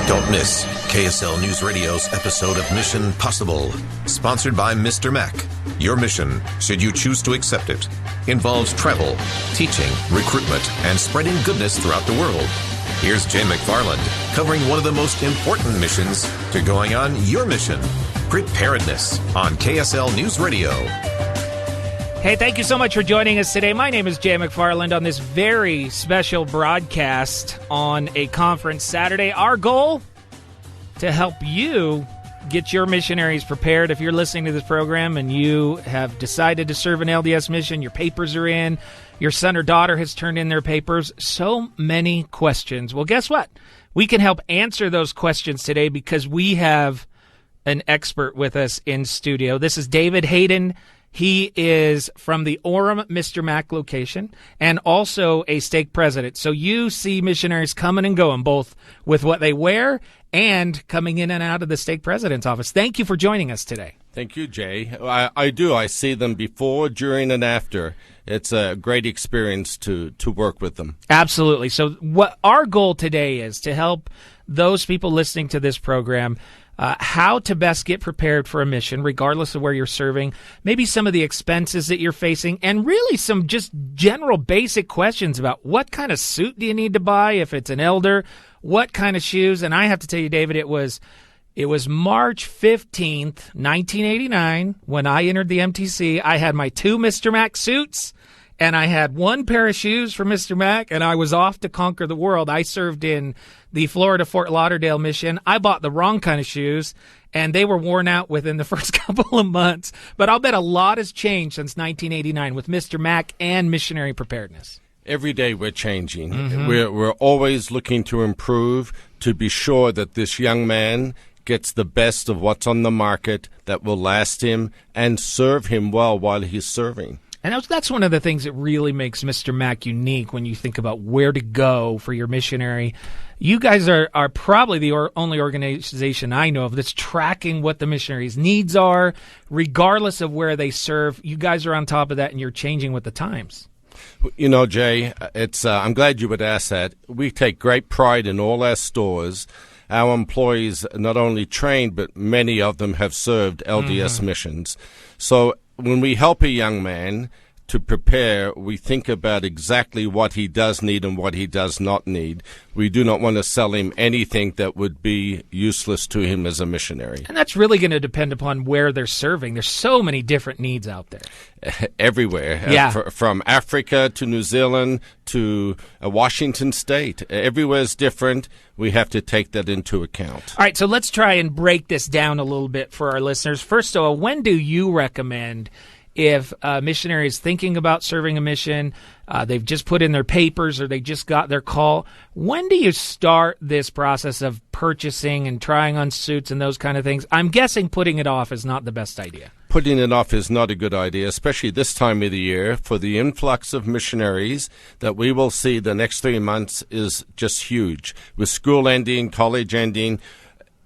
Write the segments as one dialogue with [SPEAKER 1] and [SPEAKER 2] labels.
[SPEAKER 1] Don't miss KSL News Radio's episode of Mission Possible, sponsored by Mr. Mac. Your mission, should you choose to accept it, involves travel, teaching, recruitment, and spreading goodness throughout the world. Here's Jay McFarland covering one of the most important missions to going on your mission, preparedness, on KSL News Radio.
[SPEAKER 2] Hey, thank you so much for joining us today. My name is Jay McFarland on this very special broadcast on a conference Saturday. Our goal, to help you get your missionaries prepared. If you're listening to this program and you have decided to serve an LDS mission, your papers are in, your son or daughter has turned in their papers, so many questions. Well, guess what? We can help answer those questions today because we have an expert with us in studio. This is David Hayden. He is from the Orem Mr. Mac location and also a stake president. So you see missionaries coming and going, both with what they wear and coming in and out of the stake president's office. Thank you for joining us today.
[SPEAKER 3] Thank you, Jay. I do. I see them before, during, and after. It's a great experience to work with them.
[SPEAKER 2] Absolutely. So what our goal today is to help those people listening to this program how to best get prepared for a mission, regardless of where you're serving, maybe some of the expenses that you're facing, and really some just general basic questions about what kind of suit do you need to buy if it's an elder, what kind of shoes. And I have to tell you, David, it was March 15th, 1989, when I entered the MTC. I had my 2 Mr. Mac suits, and I had 1 pair of shoes for Mr. Mac, and I was off to conquer the world. I served in the Florida Fort Lauderdale mission. I bought the wrong kind of shoes, and they were worn out within the first couple of months. But I'll bet a lot has changed since 1989 with Mr. Mac and missionary preparedness.
[SPEAKER 3] Every day we're changing. Mm-hmm. We're always looking to improve, to be sure that this young man gets the best of what's on the market that will last him and serve him well while he's serving.
[SPEAKER 2] And that's one of the things that really makes Mr. Mac unique when you think about where to go for your missionary. You guys are probably the only organization I know of that's tracking what the missionaries' needs are, regardless of where they serve. You guys are on top of that, and you're changing with the times.
[SPEAKER 3] You know, Jay, I'm glad you would ask that. We take great pride in all our stores. Our employees not only trained, but many of them have served LDS missions. So when we help a young man to prepare, we think about exactly what he does need and what he does not need. We do not want to sell him anything that would be useless to him as a missionary.
[SPEAKER 2] And that's really going to depend upon where they're serving. There's so many different needs out there.
[SPEAKER 3] Everywhere.
[SPEAKER 2] Yeah.
[SPEAKER 3] From Africa to New Zealand to Washington State. Everywhere is different. We have to take that into account.
[SPEAKER 2] All right, so let's try and break this down a little bit for our listeners. First of all, when do you recommend, if a missionary is thinking about serving a mission, they've just put in their papers or they just got their call, when do you start this process of purchasing and trying on suits and those kind of things? I'm guessing putting it off is not the best idea.
[SPEAKER 3] Putting it off is not a good idea, especially this time of the year. For the influx of missionaries that we will see the next 3 months is just huge. With school ending, college ending,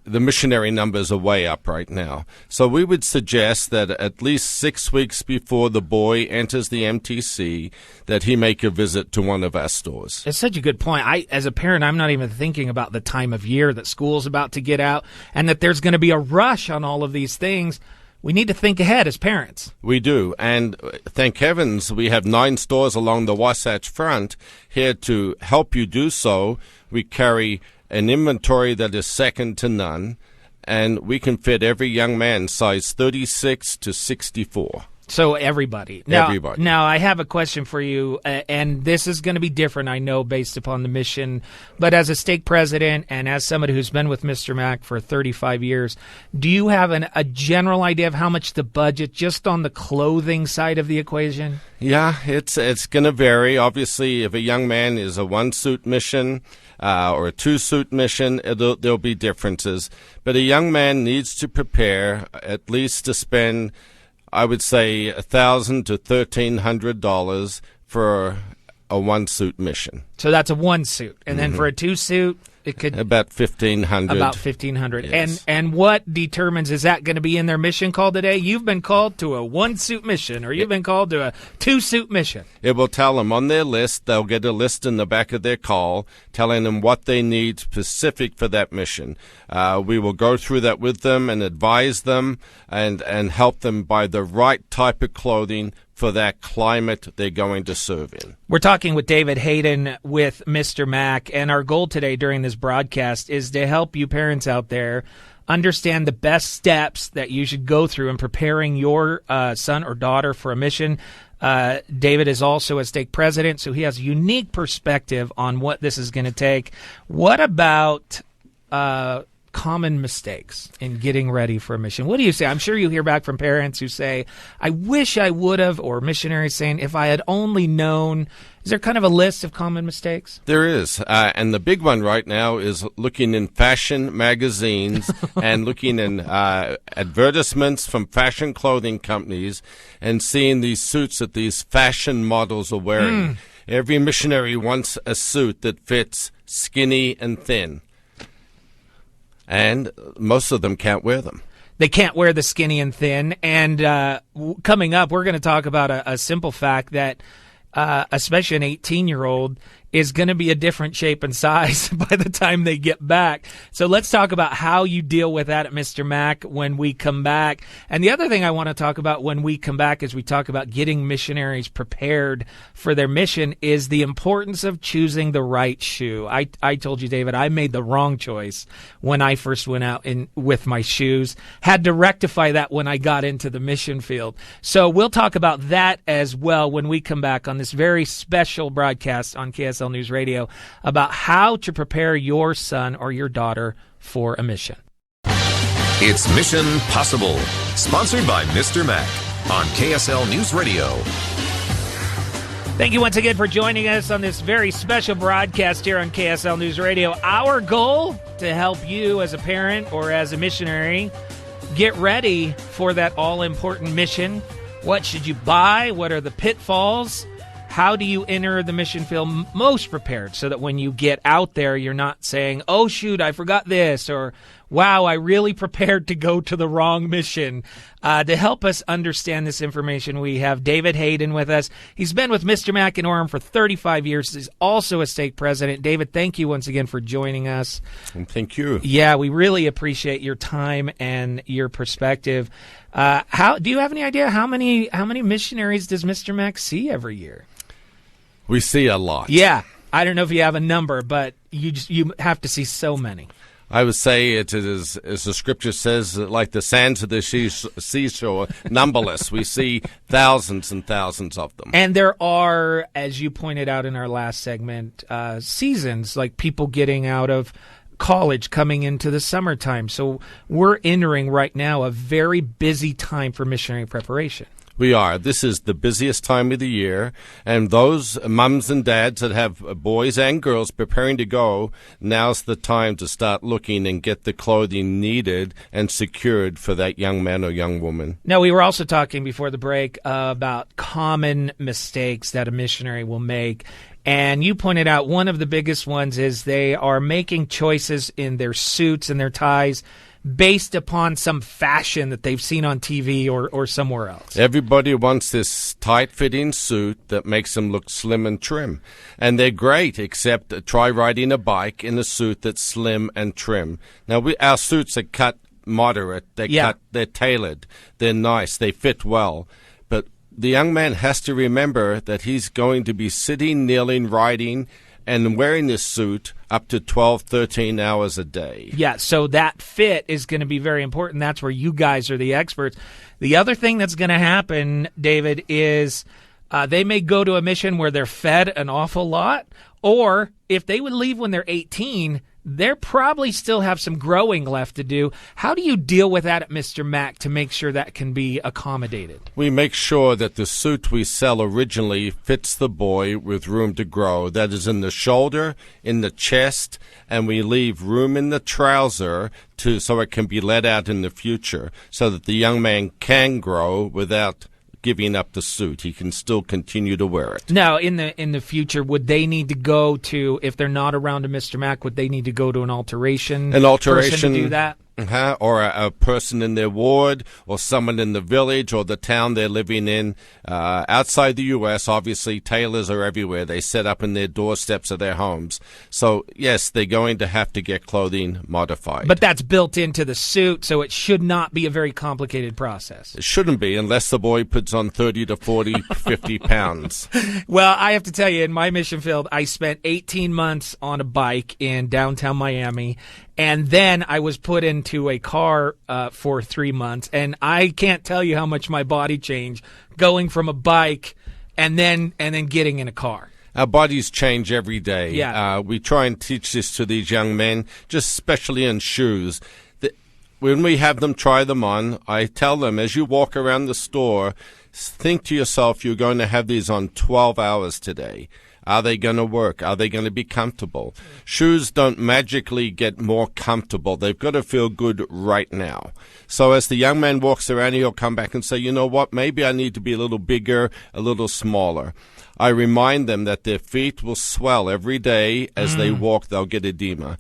[SPEAKER 3] the missionary numbers are way up right now. So we would suggest that at least 6 weeks before the boy enters the MTC, that he make a visit to one of our stores.
[SPEAKER 2] It's such a good point. As a parent, I'm not even thinking about the time of year that school's about to get out and that there's going to be a rush on all of these things. We need to think ahead as parents.
[SPEAKER 3] We do, and thank heavens we have 9 stores along the Wasatch Front here to help you do so. We carry an inventory that is second to none, and we can fit every young man size 36 to 64.
[SPEAKER 2] So everybody. Now, I have a question for you, and this is going to be different, I know, based upon the mission. But as a stake president and as somebody who's been with Mr. Mac for 35 years, do you have a general idea of how much the budget just on the clothing side of the equation?
[SPEAKER 3] Yeah, it's going to vary. Obviously, if a young man is a 1-suit mission or a 2-suit mission, there'll be differences. But a young man needs to prepare at least to spend, I would say, $1,000 to $1,300 for a 1-suit mission.
[SPEAKER 2] So that's a 1-suit. And then for a 2-suit, it could
[SPEAKER 3] about 1,500.
[SPEAKER 2] About 1,500.
[SPEAKER 3] Yes.
[SPEAKER 2] And what determines, is that going to be in their mission call today? You've been called to a 1-suit mission, or you've been called to a 2-suit mission.
[SPEAKER 3] It will tell them on their list. They'll get a list in the back of their call telling them what they need specific for that mission. We will go through that with them and advise them and help them buy the right type of clothing for that climate they're going to serve in.
[SPEAKER 2] We're talking with David Hayden with Mr. Mack, and our goal today during this broadcast is to help you parents out there understand the best steps that you should go through in preparing your son or daughter for a mission. David is also a stake president, so he has a unique perspective on what this is going to take. What about common mistakes in getting ready for a mission? What do you say? I'm sure you hear back from parents who say, I wish I would have, or missionaries saying, if I had only known. Is there kind of a list of common mistakes?
[SPEAKER 3] There is. And the big one right now is looking in fashion magazines and looking in advertisements from fashion clothing companies and seeing these suits that these fashion models are wearing. Every missionary wants a suit that fits skinny and thin. And most of them can't wear them.
[SPEAKER 2] They can't wear the skinny and thin. And coming up, we're going to talk about a simple fact that especially an 18-year-old is going to be a different shape and size by the time they get back. So let's talk about how you deal with that at Mr. Mack when we come back. And the other thing I want to talk about when we come back as we talk about getting missionaries prepared for their mission is the importance of choosing the right shoe. I told you, David, I made the wrong choice when I first went out with my shoes. Had to rectify that when I got into the mission field. So we'll talk about that as well when we come back on this very special broadcast on KSL News Radio about how to prepare your son or your daughter for a mission.
[SPEAKER 1] It's Mission Possible, sponsored by Mr. Mack on KSL News Radio.
[SPEAKER 2] Thank you once again for joining us on this very special broadcast here on KSL News Radio. Our goal to help you as a parent or as a missionary get ready for that all-important mission. What should you buy? What are the pitfalls? How do you enter the mission field most prepared so that when you get out there, you're not saying, oh, shoot, I forgot this, or wow, I really prepared to go to the wrong mission. To help us understand this information, we have David Hayden with us. He's been with Mr. Mack in Orem for 35 years. He's also a stake president. David, thank you once again for joining us.
[SPEAKER 3] And thank you.
[SPEAKER 2] Yeah, we really appreciate your time and your perspective. How do you have any idea how many missionaries does Mr. Mack see every year?
[SPEAKER 3] We see a lot.
[SPEAKER 2] Yeah. I don't know if you have a number, but you have to see so many.
[SPEAKER 3] I would say it is, as the scripture says, like the sands of the seashore, numberless. We see thousands and thousands of them.
[SPEAKER 2] And there are, as you pointed out in our last segment, seasons, like people getting out of college coming into the summertime. So we're entering right now a very busy time for missionary preparation.
[SPEAKER 3] We are. This is the busiest time of the year, and those mums and dads that have boys and girls preparing to go, now's the time to start looking and get the clothing needed and secured for that young man or young woman.
[SPEAKER 2] Now, we were also talking before the break about common mistakes that a missionary will make. And you pointed out one of the biggest ones is they are making choices in their suits and their ties based upon some fashion that they've seen on TV or somewhere else.
[SPEAKER 3] Everybody wants this tight-fitting suit that makes them look slim and trim. And they're great, except try riding a bike in a suit that's slim and trim. Now, our suits are cut moderate. They're tailored. They're nice. They fit well. But the young man has to remember that he's going to be sitting, kneeling, riding, and wearing this suit up to 12, 13 hours a day.
[SPEAKER 2] Yeah, so that fit is going to be very important. That's where you guys are the experts. The other thing that's going to happen, David, is they may go to a mission where they're fed an awful lot, or if they would leave when they're 18, they probably still have some growing left to do. How do you deal with that at Mr. Mack to make sure that can be accommodated?
[SPEAKER 3] We make sure that the suit we sell originally fits the boy with room to grow. That is in the shoulder, in the chest, and we leave room in the trouser so it can be let out in the future so that the young man can grow without giving up the suit. He can still continue to wear it.
[SPEAKER 2] Now, in the future, would they need to go to, if they're not around a Mr. Mack, would they need to go to an alteration person to do that?
[SPEAKER 3] Or a person in their ward, or someone in the village or the town they're living in. Outside the U.S., obviously, tailors are everywhere. They set up in their doorsteps of their homes. So, yes, they're going to have to get clothing modified.
[SPEAKER 2] But that's built into the suit, so it should not be a very complicated process.
[SPEAKER 3] It shouldn't be, unless the boy puts on 30 to 40, 50 pounds.
[SPEAKER 2] Well, I have to tell you, in my mission field, I spent 18 months on a bike in downtown Miami, and then I was put into a car for 3 months, and I can't tell you how much my body changed going from a bike and then getting in a car.
[SPEAKER 3] Our bodies change every day.
[SPEAKER 2] Yeah.
[SPEAKER 3] We try and teach this to these young men, just especially in shoes. When we have them try them on, I tell them, as you walk around the store, think to yourself, you're going to have these on 12 hours today. Are they going to work? Are they going to be comfortable? Shoes don't magically get more comfortable. They've got to feel good right now. So as the young man walks around, he'll come back and say, you know what, maybe I need to be a little bigger, a little smaller. I remind them that their feet will swell every day as they walk. They'll get edema.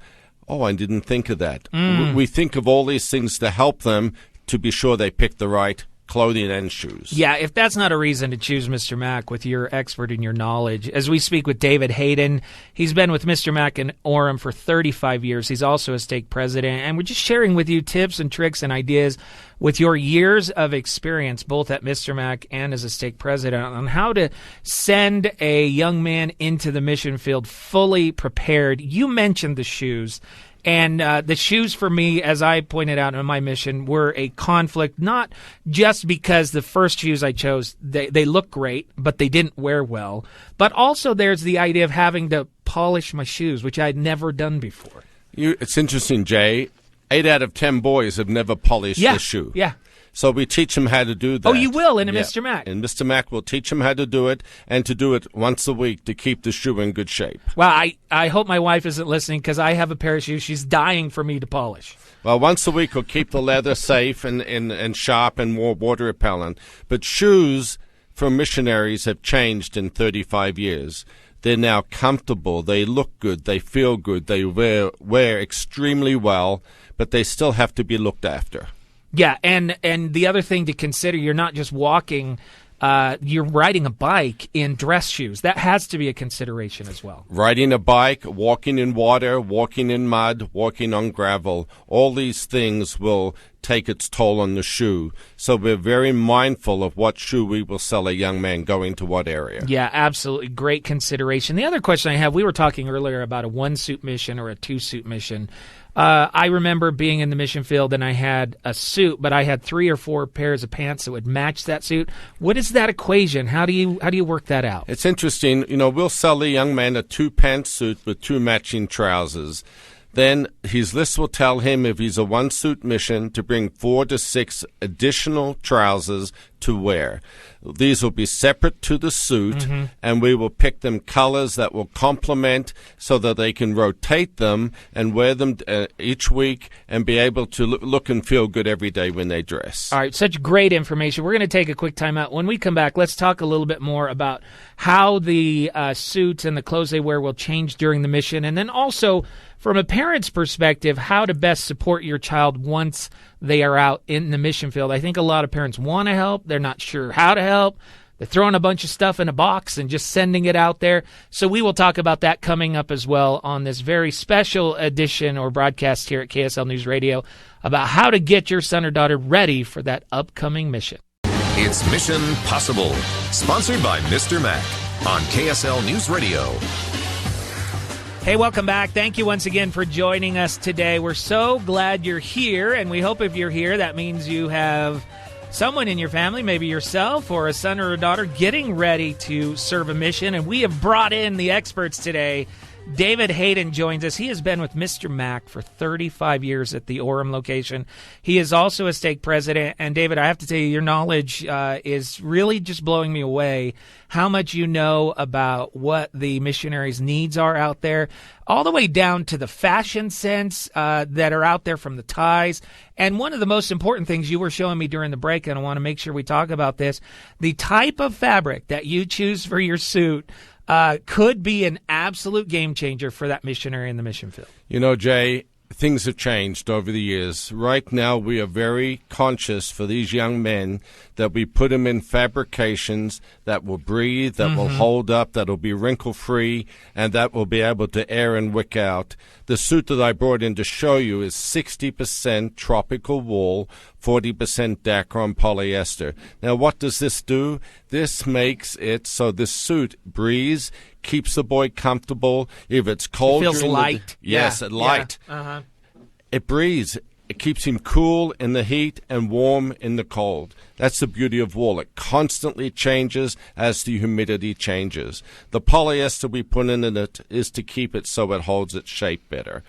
[SPEAKER 3] Oh, I didn't think of that. We think of all these things to help them to be sure they pick the right clothing and shoes.
[SPEAKER 2] Yeah, if that's not a reason to choose Mr. Mack with your expert and your knowledge. As we speak with David Hayden, he's been with Mr. Mack in Orem for 35 years. He's also a stake president, and we're just sharing with you tips and tricks and ideas with your years of experience, both at Mr. Mack and as a stake president, on how to send a young man into the mission field fully prepared. You mentioned the shoes. And the shoes for me, as I pointed out in my mission, were a conflict, not just because the first shoes I chose, they look great, but they didn't wear well. But also there's the idea of having to polish my shoes, which I'd never done before.
[SPEAKER 3] It's interesting, Jay. 8 out of 10 boys have never polished the shoe.
[SPEAKER 2] Yeah.
[SPEAKER 3] So we teach them how to do that.
[SPEAKER 2] Oh, you will in a Mr. Mack?
[SPEAKER 3] And Mr. Mack will teach them how to do it, and to do it once a week to keep the shoe in good shape.
[SPEAKER 2] Well, I hope my wife isn't listening, because I have a pair of shoes she's dying for me to polish.
[SPEAKER 3] Well, once a week we'll keep the leather safe and sharp and more water repellent. But shoes for missionaries have changed in 35 years. They're now comfortable, they look good, they feel good, they wear extremely well, but they still have to be looked after.
[SPEAKER 2] Yeah, and the other thing to consider, you're not just walking, you're riding a bike in dress shoes. That has to be a consideration as well.
[SPEAKER 3] Riding a bike, walking in water, walking in mud, walking on gravel, all these things will take its toll on the shoe. So we're very mindful of what shoe we will sell a young man going to what area.
[SPEAKER 2] Yeah, absolutely. Great consideration. The other question I have, we were talking earlier about a 1-suit mission or a 2-suit mission. I remember being in the mission field and I had a suit, but I had 3 or 4 pairs of pants that would match that suit. What is that equation? How do you work that out?
[SPEAKER 3] It's interesting. You know, we'll sell a young man a 2-pant suit with 2 matching trousers. Then his list will tell him, if he's a 1-suit mission, to bring 4 to 6 additional trousers to wear. These will be separate to the suit, and we will pick them colors that will complement so that they can rotate them and wear them each week and be able to look and feel good every day when they dress.
[SPEAKER 2] All right, such great information. We're going to take a quick time out. When we come back, let's talk a little bit more about how the suits and the clothes they wear will change during the mission, and then also, from a parent's perspective, how to best support your child once they are out in the mission field. I think a lot of parents want to help. They're not sure how to help. They're throwing a bunch of stuff in a box and just sending it out there. So we will talk about that coming up as well on this very special edition or broadcast here at KSL News Radio about how to get your son or daughter ready for that upcoming mission.
[SPEAKER 1] It's Mission Possible, sponsored by Mr. Mack on KSL News Radio.
[SPEAKER 2] Hey, welcome back. Thank you once again for joining us today. We're so glad you're here, and we hope if you're here, that means you have someone in your family, maybe yourself or a son or a daughter, getting ready to serve a mission. And we have brought in the experts today David Hayden joins us. He has been with Mr. Mac for 35 years at the Orem location. He is also a stake president. And, David, I have to tell you, your knowledge is really just blowing me away, how much you know about what the missionaries' needs are out there, all the way down to the fashion sense that are out there from the ties. And one of the most important things you were showing me during the break, and I want to make sure we talk about this, the type of fabric that you choose for your suit could be an absolute game changer for that missionary in the mission field.
[SPEAKER 3] You know, Jay, things have changed over the years. Right now, we are very conscious for these young men that we put them in fabrications that will breathe, that will hold up, that will be wrinkle-free, and that will be able to air and wick out. The suit that I brought in to show you is 60% tropical wool, 40% Dacron polyester. Now, what does this do? This makes it so this suit breathes, keeps the boy comfortable. If it's cold,
[SPEAKER 2] it feels light.
[SPEAKER 3] Light.
[SPEAKER 2] Yeah.
[SPEAKER 3] It breathes. It keeps him cool in the heat and warm in the cold. That's the beauty of wool. It constantly changes as the humidity changes. The polyester we put in it is to keep it so it holds its shape better.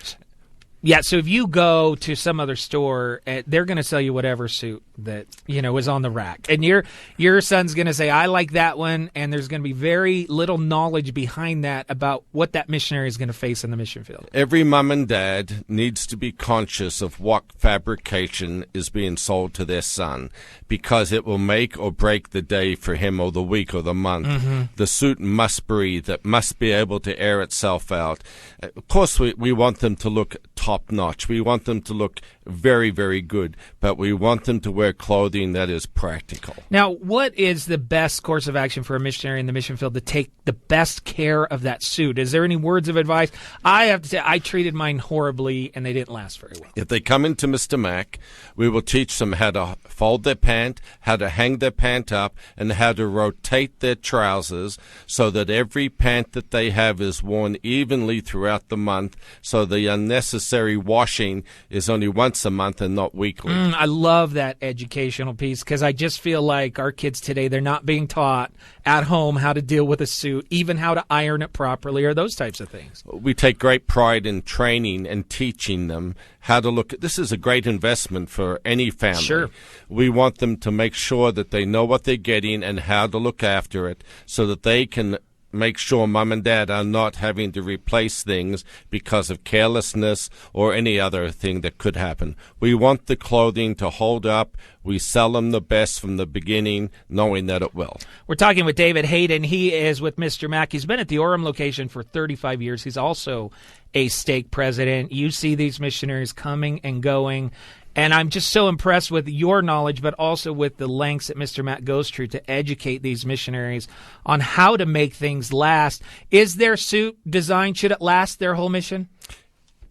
[SPEAKER 2] Yeah, so if you go to some other store, they're going to sell you whatever suit that, is on the rack. And your son's going to say, I like that one, and there's going to be very little knowledge behind that about what that missionary is going to face in the mission field.
[SPEAKER 3] Every mom and dad needs to be conscious of what fabrication is being sold to their son, because it will make or break the day for him, or the week, or the month. The suit must breathe. It must be able to air itself out. Of course, we want them to look top-notch. We want them to look very, very good, but we want them to wear clothing that is practical.
[SPEAKER 2] Now, what is the best course of action for a missionary in the mission field to take the best care of that suit? Is there any words of advice? I have to say, I treated mine horribly, and they didn't last very well.
[SPEAKER 3] If they come into Mr. Mac, we will teach them how to fold their pant, how to hang their pant up, and how to rotate their trousers so that every pant that they have is worn evenly throughout the month, so the unnecessary washing is only once a month and not weekly.
[SPEAKER 2] I love that educational piece, because I just feel like our kids today, they're not being taught at home how to deal with a suit, even how to iron it properly, or those types of things.
[SPEAKER 3] We take great pride in training and teaching them how to look. This is a great investment for any family.
[SPEAKER 2] Sure.
[SPEAKER 3] We want them to make sure that they know what they're getting and how to look after it, so that they can make sure mom and dad are not having to replace things because of carelessness or any other thing that could happen. We want the clothing to hold up. We sell them the best from the beginning, knowing that it will.
[SPEAKER 2] We're talking with David Hayden. He is with Mr. Mac. He's been at the Orem location for 35 years. He's also a stake president. You see these missionaries coming and going. And I'm just so impressed with your knowledge, but also with the lengths that Mr. Matt goes through to educate these missionaries on how to make things last. Is their suit designed, should it last their whole mission?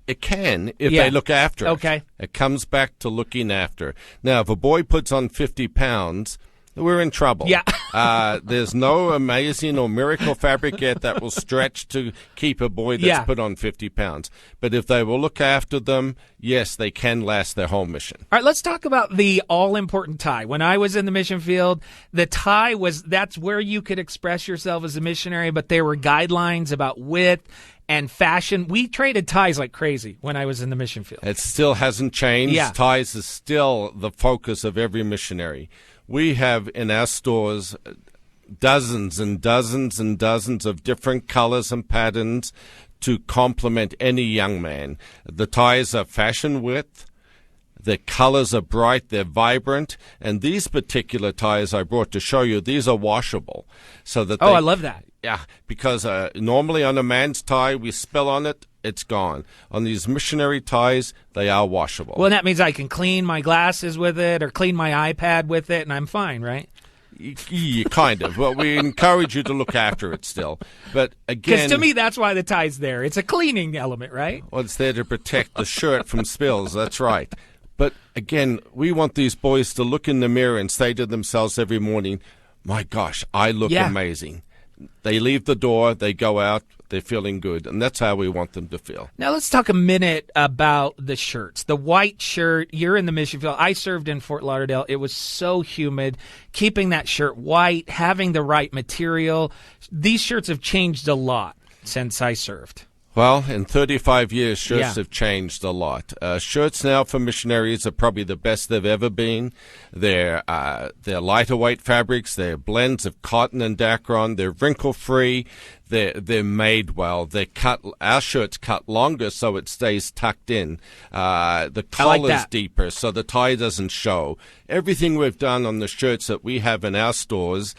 [SPEAKER 3] It can if they look after it.
[SPEAKER 2] Okay.
[SPEAKER 3] It comes back to looking after. Now, if a boy puts on 50 pounds, we're in trouble.
[SPEAKER 2] Yeah.
[SPEAKER 3] There's no amazing or miracle fabric yet that will stretch to keep a boy that's put on 50 pounds. But if they will look after them, yes, they can last their whole mission.
[SPEAKER 2] All right, let's talk about the all-important tie. When I was in the mission field, the tie that's where you could express yourself as a missionary, but there were guidelines about width and fashion. We traded ties like crazy when I was in the mission field.
[SPEAKER 3] It still hasn't changed.
[SPEAKER 2] Yeah.
[SPEAKER 3] Ties is still the focus of every missionary. We have in our stores dozens and dozens and dozens of different colors and patterns to complement any young man. The ties are fashion width. The colors are bright, they're vibrant, and these particular ties I brought to show you, these are washable. So that
[SPEAKER 2] I love that.
[SPEAKER 3] Yeah, because normally on a man's tie, we spill on it, it's gone. On these missionary ties, they are washable.
[SPEAKER 2] Well, that means I can clean my glasses with it or clean my iPad with it, and I'm fine, right?
[SPEAKER 3] Yeah, kind of. Well, we encourage you to look after it still. But again,
[SPEAKER 2] because to me, that's why the tie's there. It's a cleaning element, right?
[SPEAKER 3] Well, it's there to protect the shirt from spills. That's right. But again, we want these boys to look in the mirror and say to themselves every morning, my gosh, I look amazing. They leave the door, they go out, they're feeling good, and that's how we want them to feel.
[SPEAKER 2] Now let's talk a minute about the shirts. The white shirt, you're in the mission field. I served in Fort Lauderdale. It was so humid. Keeping that shirt white, having the right material. These shirts have changed a lot since I served.
[SPEAKER 3] Well, in 35 years, shirts have changed a lot. Shirts now for missionaries are probably the best they've ever been. They're lighter weight fabrics. They're blends of cotton and dacron. They're wrinkle-free. They're made well. Our shirts cut longer so it stays tucked in. The collar's deeper so the tie doesn't show. Everything we've done on the shirts that we have in our stores,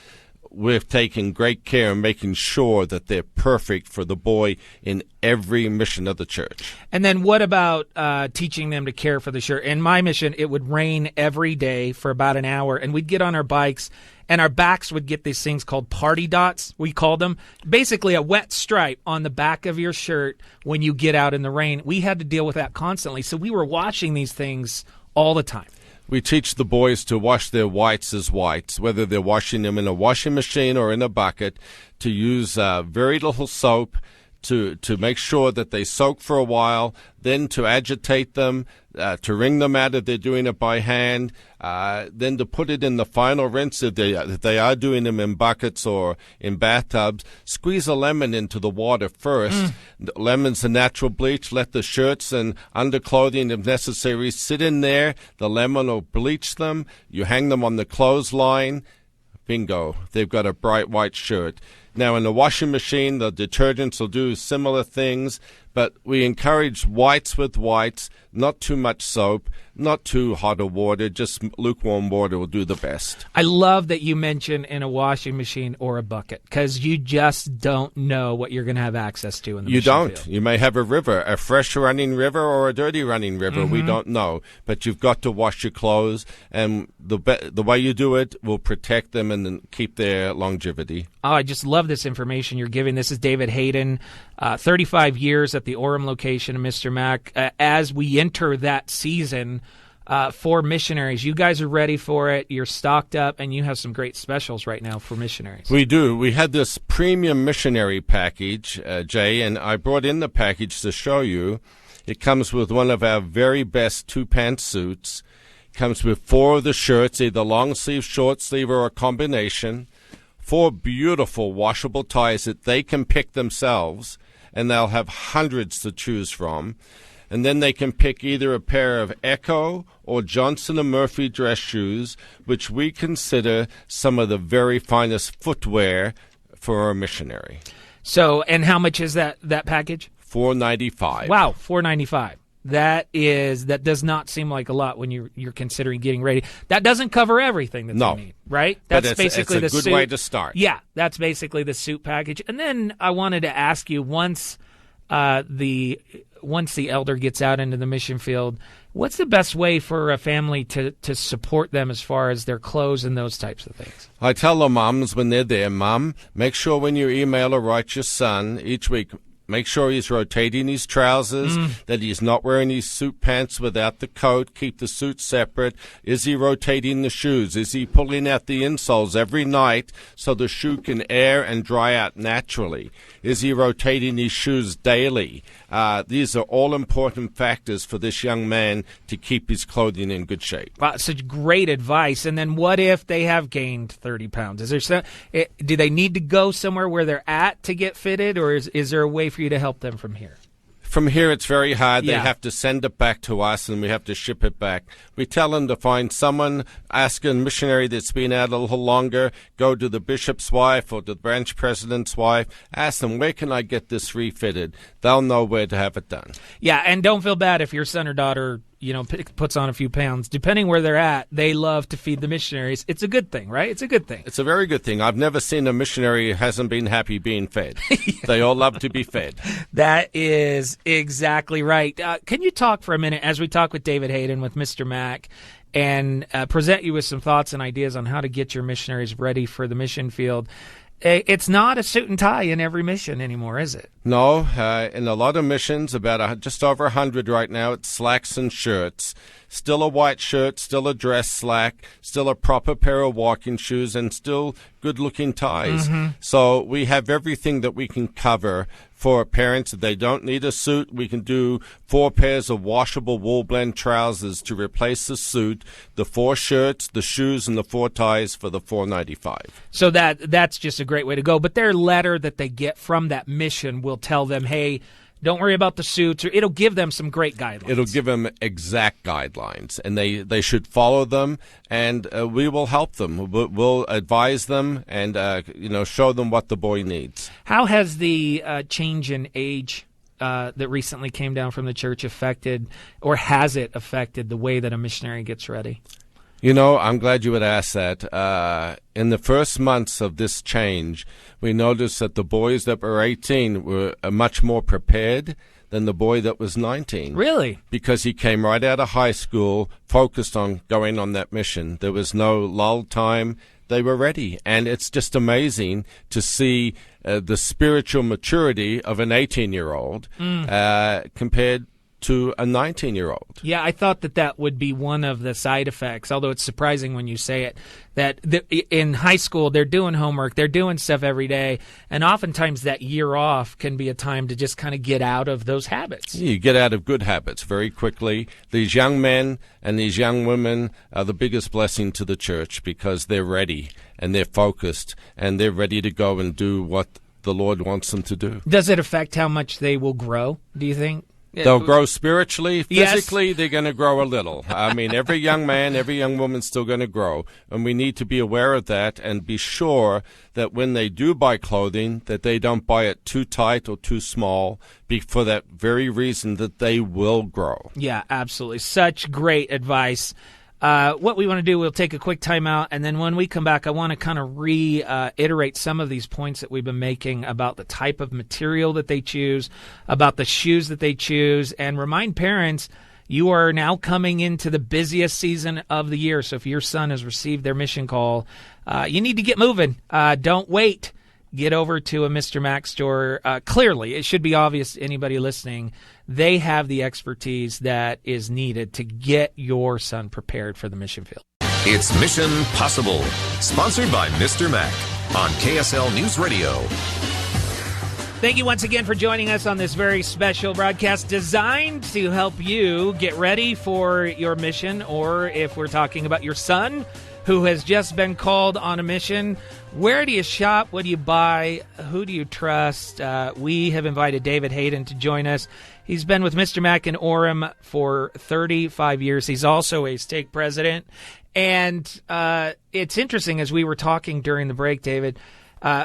[SPEAKER 3] we've taken great care in making sure that they're perfect for the boy in every mission of the church.
[SPEAKER 2] And then what about teaching them to care for the shirt? In my mission, it would rain every day for about an hour, and we'd get on our bikes, and our backs would get these things called party dots, we called them. Basically a wet stripe on the back of your shirt when you get out in the rain. We had to deal with that constantly, so we were washing these things all the time.
[SPEAKER 3] We teach the boys to wash their whites as whites, whether they're washing them in a washing machine or in a bucket, to use very little soap to make sure that they soak for a while, then to agitate them, to wring them out if they're doing it by hand, then to put it in the final rinse if they are doing them in buckets or in bathtubs. Squeeze a lemon into the water first. Lemon's a natural bleach. Let the shirts and underclothing, if necessary, sit in there. The lemon will bleach them. You hang them on the clothesline. Bingo. They've got a bright white shirt. Now, in the washing machine, the detergents will do similar things, but we encourage whites with whites, not too much soap, not too hot of water, just lukewarm water will do the best.
[SPEAKER 2] I love that you mention in a washing machine or a bucket, because you just don't know what you're going to have access to in the mission field.
[SPEAKER 3] You may have a river, a fresh running river or a dirty running river. We don't know, but you've got to wash your clothes, and the way you do it will protect them and keep their longevity.
[SPEAKER 2] Oh, I just love this information you're giving. This is David Hayden, 35 years at the Orem location of Mr. Mack. As we enter that season for missionaries, you guys are ready for it. You're stocked up, and you have some great specials right now for missionaries.
[SPEAKER 3] We do. We had this premium missionary package, Jay, and I brought in the package to show you. It comes with one of our very best two-pant suits. It comes with 4 of the shirts, either long sleeve, short sleeve, or a combination. 4 beautiful washable ties that they can pick themselves, and they'll have hundreds to choose from. And then they can pick either a pair of Echo or Johnson & Murphy dress shoes, which we consider some of the very finest footwear for a missionary.
[SPEAKER 2] So, and how much is that package?
[SPEAKER 3] $4.95.
[SPEAKER 2] Wow, $4.95. That does not seem like a lot when you're considering getting ready. That doesn't cover everything that you need, right? That's basically the suit.
[SPEAKER 3] It's a good way to start.
[SPEAKER 2] Yeah, that's basically the suit package. And then I wanted to ask you, once the elder gets out into the mission field, what's the best way for a family to support them as far as their clothes and those types of things?
[SPEAKER 3] I tell the moms when they're there, Mom, make sure when you email or write your son each week, make sure he's rotating his trousers, that he's not wearing his suit pants without the coat. Keep the suit separate. Is he rotating the shoes? Is he pulling out the insoles every night so the shoe can air and dry out naturally? Is he rotating his shoes daily? These are all important factors for this young man to keep his clothing in good shape.
[SPEAKER 2] Wow, such great advice. And then what if they have gained 30 pounds? Do they need to go somewhere where they're at to get fitted, or is there a way for you to help them from here?
[SPEAKER 3] From here, it's very hard.
[SPEAKER 2] Yeah.
[SPEAKER 3] They have to send it back to us, and we have to ship it back. We tell them to find someone, ask a missionary that's been out a little longer, go to the bishop's wife or to the branch president's wife, ask them, where can I get this refitted? They'll know where to have it done.
[SPEAKER 2] Yeah, and don't feel bad if your son or daughter puts on a few pounds. Depending where they're at, they love to feed the missionaries. It's a good thing, right? It's a good thing.
[SPEAKER 3] It's a very good thing. I've never seen a missionary who hasn't been happy being fed. They all love to be fed.
[SPEAKER 2] That is exactly right. Can you talk for a minute as we talk with David Hayden, with Mr. Mack, and present you with some thoughts and ideas on how to get your missionaries ready for the mission field? It's not a suit and tie in every mission anymore, is it?
[SPEAKER 3] No. In a lot of missions, about just over 100 right now, it's slacks and shirts. Still a white shirt, still a dress slack, still a proper pair of walking shoes, and still good-looking ties. So we have everything that we can cover for parents. If they don't need a suit, we can do 4 pairs of washable wool blend trousers to replace the suit, the 4 shirts, the shoes, and the 4 ties for the $4.95.
[SPEAKER 2] So that's just a great way to go. But their letter that they get from that mission will tell them, hey, Don't worry about the suits. Or it'll give them some great guidelines.
[SPEAKER 3] It'll give them exact guidelines, and they should follow them, and we will help them. We'll advise them and show them what the boy needs.
[SPEAKER 2] How has the change in age that recently came down from the church affected, or has it affected the way that a missionary gets ready?
[SPEAKER 3] I'm glad you would ask that. In the first months of this change, we noticed that the boys that were 18 were much more prepared than the boy that was 19.
[SPEAKER 2] Really?
[SPEAKER 3] Because he came right out of high school, focused on going on that mission. There was no lull time. They were ready. And it's just amazing to see the spiritual maturity of an 18-year-old compared to a 19-year-old.
[SPEAKER 2] Yeah, I thought that would be one of the side effects, although it's surprising when you say it, that in high school they're doing homework, they're doing stuff every day, and oftentimes that year off can be a time to just kind of get out of those habits.
[SPEAKER 3] You get out of good habits very quickly. These young men and these young women are the biggest blessing to the church because they're ready and they're focused and they're ready to go and do what the Lord wants them to do.
[SPEAKER 2] Does it affect how much they will grow, do you think?
[SPEAKER 3] They'll grow spiritually. Physically,
[SPEAKER 2] yes.
[SPEAKER 3] They're going to grow a little. I mean, every young man, every young woman's still going to grow. And we need to be aware of that and be sure that when they do buy clothing, that they don't buy it too tight or too small for that very reason that they will grow.
[SPEAKER 2] Yeah, absolutely. Such great advice. What we want to do, we'll take a quick time out, and then when we come back, I want to kind of reiterate some of these points that we've been making about the type of material that they choose, about the shoes that they choose, and remind parents you are now coming into the busiest season of the year. So if your son has received their mission call, you need to get moving. Don't wait. Get over to a Mr. Mac store. Clearly, it should be obvious to anybody listening, they have the expertise that is needed to get your son prepared for the mission field.
[SPEAKER 1] It's Mission Possible, sponsored by Mr. Mac on KSL News Radio.
[SPEAKER 2] Thank you once again for joining us on this very special broadcast designed to help you get ready for your mission, or if we're talking about your son who has just been called on a mission. Where do you shop? What do you buy? Who do you trust? We have invited David Hayden to join us. He's been with Mr. Mac in Orem for 35 years. He's also a stake president. And it's interesting, as we were talking during the break, David,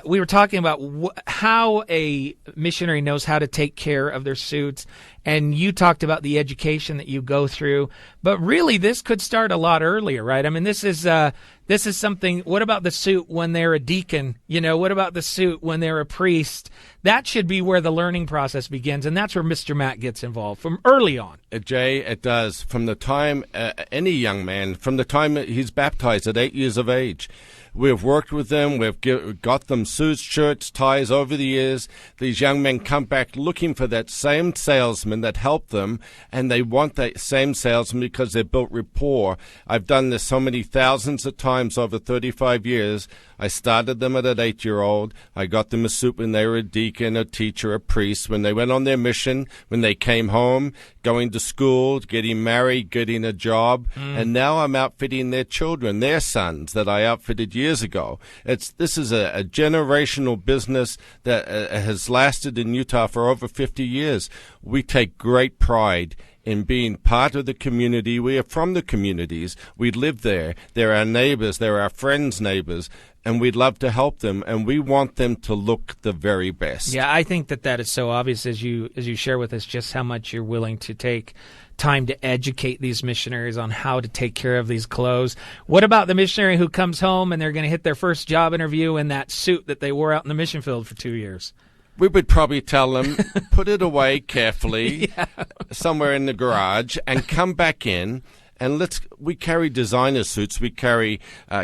[SPEAKER 2] we were talking about how a missionary knows how to take care of their suits, and you talked about the education that you go through. But really, this could start a lot earlier, right? I mean, this is something. What about the suit when they're a deacon? What about the suit when they're a priest? That should be where the learning process begins, and that's where Mr. Matt gets involved from early on.
[SPEAKER 3] Jay, it does. From the time any young man, from the time he's baptized at 8 years of age. We've worked with them. We've got them suits, shirts, ties over the years. These young men come back looking for that same salesman that helped them, and they want that same salesman because they built rapport. I've done this so many thousands of times over 35 years. I started them at an 8-year-old. I got them a suit when they were a deacon, a teacher, a priest, when they went on their mission, when they came home, going to school, getting married, getting a job, and now I'm outfitting their children, their sons that I outfitted years ago. This is a generational business that has lasted in Utah for over 50 years. We take great pride in being part of the community. We are from the communities. We live there. They're our neighbors. They're our friends' neighbors. And we'd love to help them, and we want them to look the very best.
[SPEAKER 2] Yeah, I think that is so obvious as you share with us just how much you're willing to take time to educate these missionaries on how to take care of these clothes. What about the missionary who comes home and they're going to hit their first job interview in that suit that they wore out in the mission field for 2 years?
[SPEAKER 3] We would probably tell them, put it away carefully somewhere in the garage and come back in. And we carry designer suits. We carry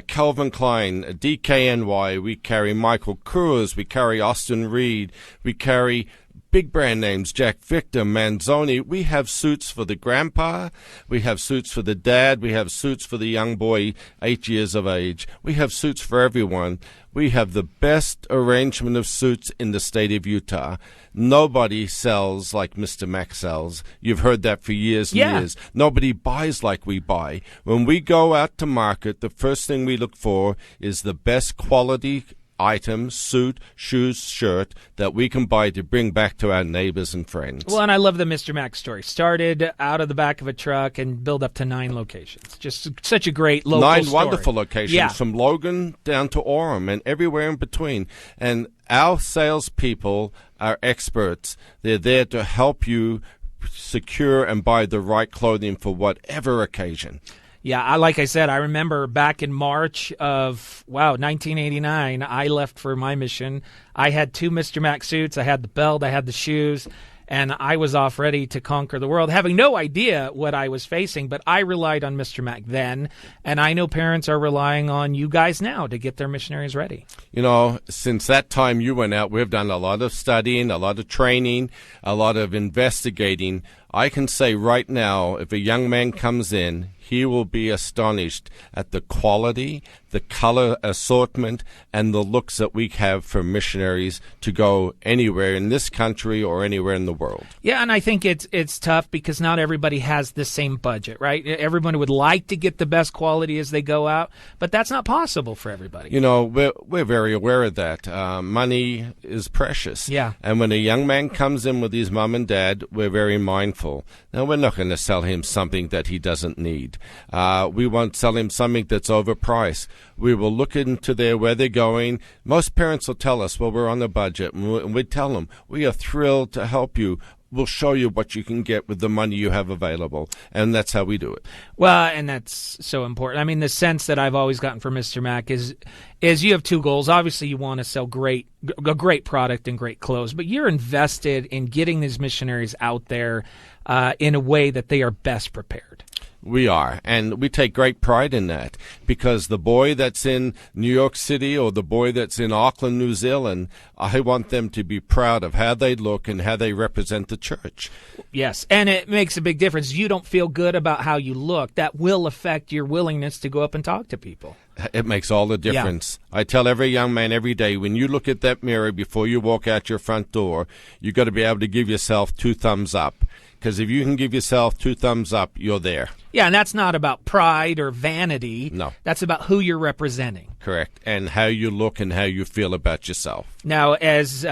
[SPEAKER 3] Calvin Klein, DKNY. We carry Michael Kors. We carry Austin Reed. We carry big brand names, Jack Victor, Manzoni. We have suits for the grandpa. We have suits for the dad. We have suits for the young boy, 8 years of age. We have suits for everyone. We have the best arrangement of suits in the state of Utah. Nobody sells like Mr. Mac sells. You've heard that for years and years. Nobody buys like we buy. When we go out to market, the first thing we look for is the best quality item, suit, shoes, shirt that we can buy to bring back to our neighbors and friends.
[SPEAKER 2] Well, and I love the Mr. Mac story. Started out of the back of a truck and built up to 9 locations. Just such a great local
[SPEAKER 3] 9
[SPEAKER 2] story.
[SPEAKER 3] wonderful locations from Logan down to Orem and everywhere in between. And our salespeople are experts. They're there to help you secure and buy the right clothing for whatever occasion.
[SPEAKER 2] Yeah, like I said, I remember back in March of, 1989, I left for my mission. I had 2 Mr. Mac suits. I had the belt, I had the shoes, and I was off ready to conquer the world, having no idea what I was facing, but I relied on Mr. Mac then, and I know parents are relying on you guys now to get their missionaries ready.
[SPEAKER 3] You know, since that time you went out, we've done a lot of studying, a lot of training, a lot of investigating. I can say right now, if a young man comes in, he will be astonished at the quality, the color assortment, and the looks that we have for missionaries to go anywhere in this country or anywhere in the world.
[SPEAKER 2] Yeah, and I think it's tough because not everybody has the same budget, right? Everyone would like to get the best quality as they go out, but that's not possible for everybody.
[SPEAKER 3] You know, we're very aware of that. Money is precious.
[SPEAKER 2] Yeah.
[SPEAKER 3] And when a young man comes in with his mom and dad, we're very mindful. Now, we're not going to sell him something that he doesn't need. We won't sell him something that's overpriced. We will look into where they're going. Most parents will tell us, well, we're on a budget. And we tell them, we are thrilled to help you. We'll show you what you can get with the money you have available. And that's how we do it.
[SPEAKER 2] Well, and that's so important. I mean, the sense that I've always gotten from Mr. Mac is you have 2 goals. Obviously, you want to sell a great product and great clothes, but you're invested in getting these missionaries out there in a way that they are best prepared.
[SPEAKER 3] We are, and we take great pride in that, because the boy that's in New York City or the boy that's in Auckland, New Zealand, I want them to be proud of how they look and how they represent the church.
[SPEAKER 2] Yes, and it makes a big difference. You don't feel good about how you look. That will affect your willingness to go up and talk to people.
[SPEAKER 3] It makes all the difference. Yeah. I tell every young man every day, when you look at that mirror before you walk out your front door, you've got to be able to give yourself 2 thumbs up. Because if you can give yourself 2 thumbs up, you're there.
[SPEAKER 2] Yeah, and that's not about pride or vanity.
[SPEAKER 3] No.
[SPEAKER 2] That's about who you're representing.
[SPEAKER 3] Correct. And how you look and how you feel about yourself.
[SPEAKER 2] Now, as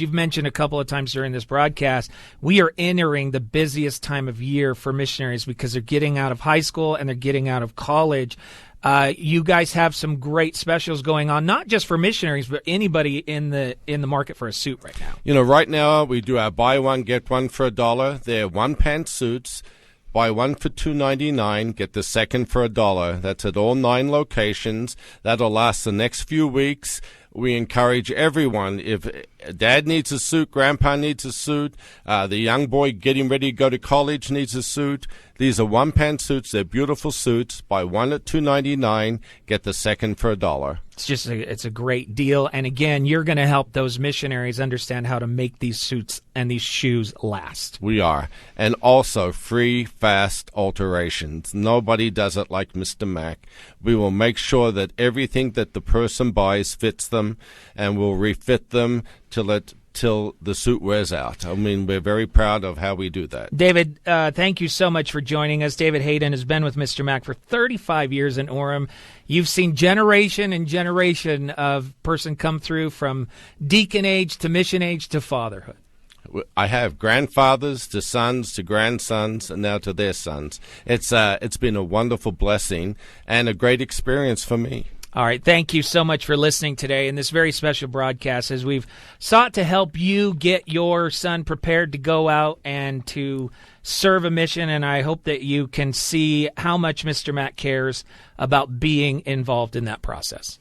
[SPEAKER 2] you've mentioned a couple of times during this broadcast, we are entering the busiest time of year for missionaries because they're getting out of high school and they're getting out of college. You guys have some great specials going on, not just for missionaries, but anybody in the market for a suit right now.
[SPEAKER 3] You know, right now we do our buy one, get one for $1. They're 1-pant suits. Buy one for $2.99, get the second for $1. That's at all 9 locations. That'll last the next few weeks. We encourage everyone, if Dad needs a suit, Grandpa needs a suit, the young boy getting ready to go to college needs a suit. These are 1-pant suits. They're beautiful suits. Buy one at $2.99, get the second for $1.
[SPEAKER 2] It's a great deal. And again, you're going to help those missionaries understand how to make these suits and these shoes last.
[SPEAKER 3] We are. And also free, fast alterations. Nobody does it like Mr. Mac. We will make sure that everything that the person buys fits them, and we'll refit them till the suit wears out. I mean, we're very proud of how we do that.
[SPEAKER 2] David, thank you so much for joining us. David Hayden has been with Mr. Mac for 35 years in Orem. You've seen generation and generation of person come through from deacon age to mission age to fatherhood.
[SPEAKER 3] I have grandfathers to sons to grandsons and now to their sons. It's been a wonderful blessing and a great experience for me.
[SPEAKER 2] All right. Thank you so much for listening today in this very special broadcast as we've sought to help you get your son prepared to go out and to serve a mission. And I hope that you can see how much Mr. Mac cares about being involved in that process.